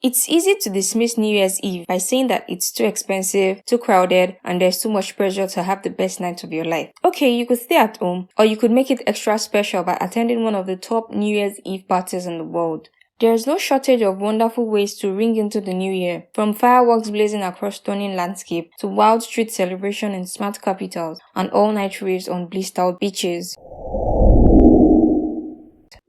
It's easy to dismiss New Year's Eve by saying that it's too expensive, too crowded, and there's too much pressure to have the best night of your life. Okay, you could stay at home, or you could make it extra special by attending one of the top New Year's Eve parties in the world. There is no shortage of wonderful ways to ring into the new year, from fireworks blazing across stunning landscape to wild street celebration in smart capitals and all-night raves on blissed-out beaches.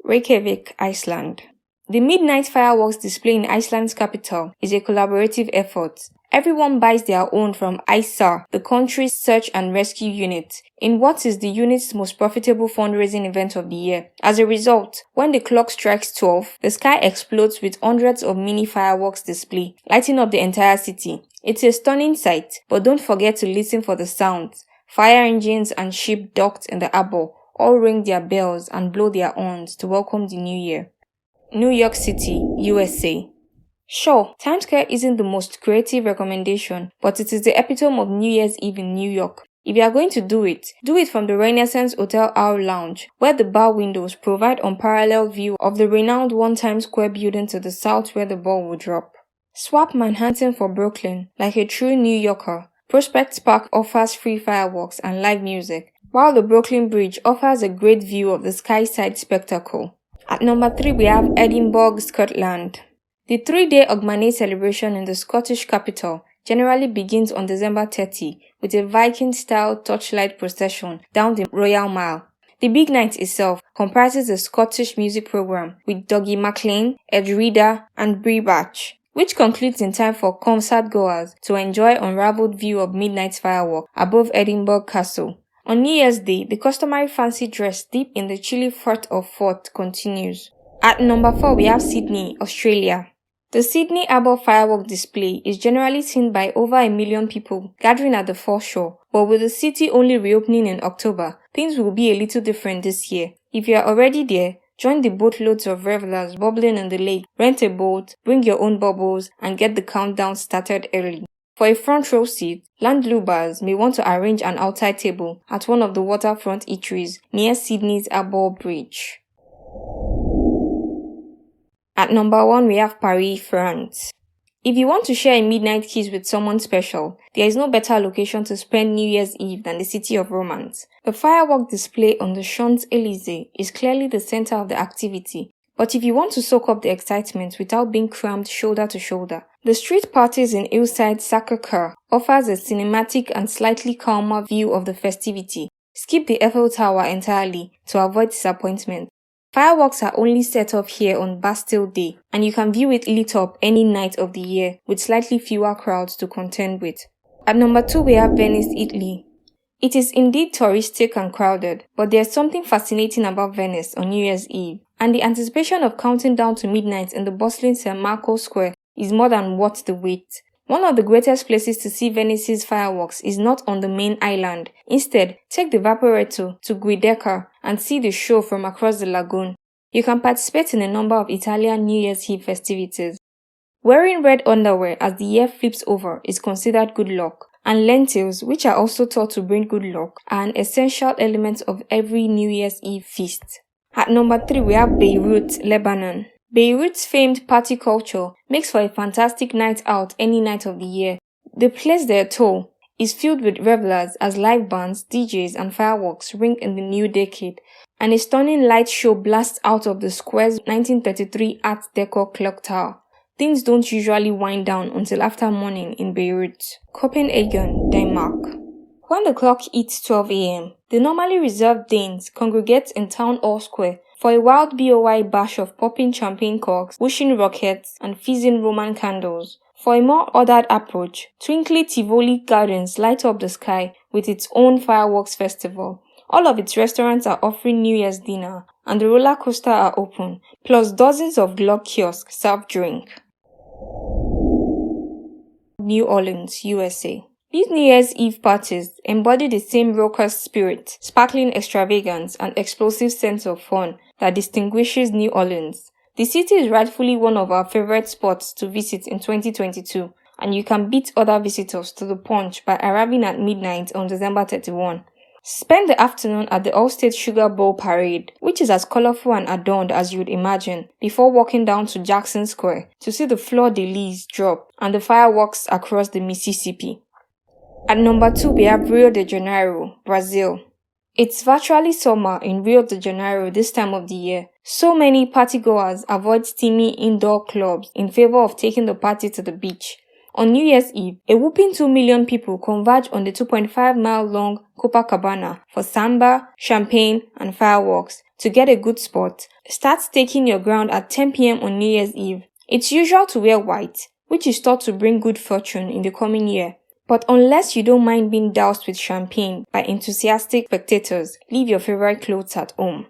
Reykjavik, Iceland. The midnight fireworks display in Iceland's capital is a collaborative effort. Everyone buys their own from ISA, the country's search and rescue unit, in what is the unit's most profitable fundraising event of the year. As a result, when the clock strikes 12, the sky explodes with hundreds of mini fireworks display, lighting up the entire city. It's a stunning sight, but don't forget to listen for the sounds. Fire engines and ship docked in the harbor all ring their bells and blow their horns to welcome the new year. New York City, USA. Sure, Times Square isn't the most creative recommendation, but it is the epitome of New Year's Eve in New York. If you are going to do it from the Renaissance Hotel Owl Lounge, where the bar windows provide unparalleled view of the renowned One Times Square building to the south where the ball will drop. Swap Manhattan for Brooklyn. Like a true New Yorker, Prospect Park offers free fireworks and live music, while the Brooklyn Bridge offers a great view of the Skyside spectacle. At number 3, we have Edinburgh, Scotland. The 3-day Ogmanay celebration in the Scottish capital generally begins on December 30 with a Viking-style torchlight procession down the Royal Mile. The big night itself comprises a Scottish music program with Dougie MacLean, Ed Reader, and Brie Batch, which concludes in time for concert goers to enjoy unraveled view of midnight fireworks above Edinburgh Castle. On New Year's Day, the customary fancy dress deep in the chilly Firth of Forth continues. At number 4, we have Sydney, Australia. The Sydney Harbour firework display is generally seen by over 1 million people gathering at the foreshore, but with the city only reopening in October, things will be a little different this year. If you are already there, join the boatloads of revelers bubbling in the lake, rent a boat, bring your own bubbles, and get the countdown started early. For a front row seat, landlubbers may want to arrange an outside table at one of the waterfront eateries near Sydney's Harbour Bridge. At number 1, we have Paris, France. If you want to share a midnight kiss with someone special, there is no better location to spend New Year's Eve than the city of romance. The firework display on the Champs-Élysées is clearly the center of the activity, but if you want to soak up the excitement without being crammed shoulder to shoulder, the street parties in Hillside Sacré-Cœur offers a cinematic and slightly calmer view of the festivity. Skip the Eiffel Tower entirely to avoid disappointment. Fireworks are only set off here on Bastille Day, and you can view it lit up any night of the year with slightly fewer crowds to contend with. At number 2, we have Venice, Italy. It is indeed touristic and crowded, but there's something fascinating about Venice on New Year's Eve, and the anticipation of counting down to midnight in the bustling St. Marco Square is more than worth the wait. One of the greatest places to see Venice's fireworks is not on the main island. Instead, take the Vaporetto to Giudecca and see the show from across the lagoon. You can participate in a number of Italian New Year's Eve festivities. Wearing red underwear as the year flips over is considered good luck, and lentils, which are also thought to bring good luck, are an essential element of every New Year's Eve feast. At number 3, we have Beirut, Lebanon. Beirut's famed party culture makes for a fantastic night out any night of the year. The place there, too, is filled with revelers as live bands, DJs, and fireworks ring in the new decade, and a stunning light show blasts out of the square's 1933 Art Deco clock tower. Things don't usually wind down until after morning in Beirut. Copenhagen, Denmark. When the clock hits 12 a.m., the normally reserved Danes congregate in Town Hall Square for a wild BOY bash of popping champagne corks, whooshing rockets, and fizzing Roman candles. For a more ordered approach, twinkly Tivoli Gardens light up the sky with its own fireworks festival. All of its restaurants are offering New Year's dinner, and the roller coaster are open, plus dozens of glove kiosks serve drink. New Orleans, USA. These New Year's Eve parties embody the same raucous spirit, sparkling extravagance, and explosive sense of fun that distinguishes New Orleans. The city is rightfully one of our favorite spots to visit in 2022, and you can beat other visitors to the punch by arriving at midnight on December 31. Spend the afternoon at the All-State Sugar Bowl Parade, which is as colorful and adorned as you would imagine, before walking down to Jackson Square to see the fleur-de-lis drop and the fireworks across the Mississippi. At number 2, we have Rio de Janeiro, Brazil. It's virtually summer in Rio de Janeiro this time of the year. So many partygoers avoid steamy indoor clubs in favor of taking the party to the beach. On New Year's Eve, a whopping 2 million people converge on the 2.5-mile-long Copacabana for samba, champagne, and fireworks. To get a good spot, start staking your ground at 10 p.m. on New Year's Eve. It's usual to wear white, which is thought to bring good fortune in the coming year. But unless you don't mind being doused with champagne by enthusiastic spectators, leave your favorite clothes at home.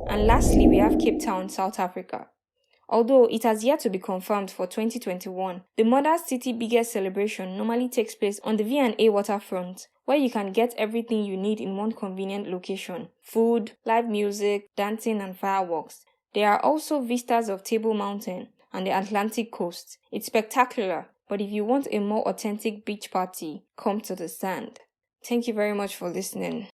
And lastly, we have Cape Town, South Africa. Although it has yet to be confirmed for 2021, the Mother City biggest celebration normally takes place on the V&A waterfront, where you can get everything you need in one convenient location: food, live music, dancing, and fireworks. There are also vistas of Table Mountain and the Atlantic coast. It's spectacular, but if you want a more authentic beach party, come to the sand. Thank you very much for listening.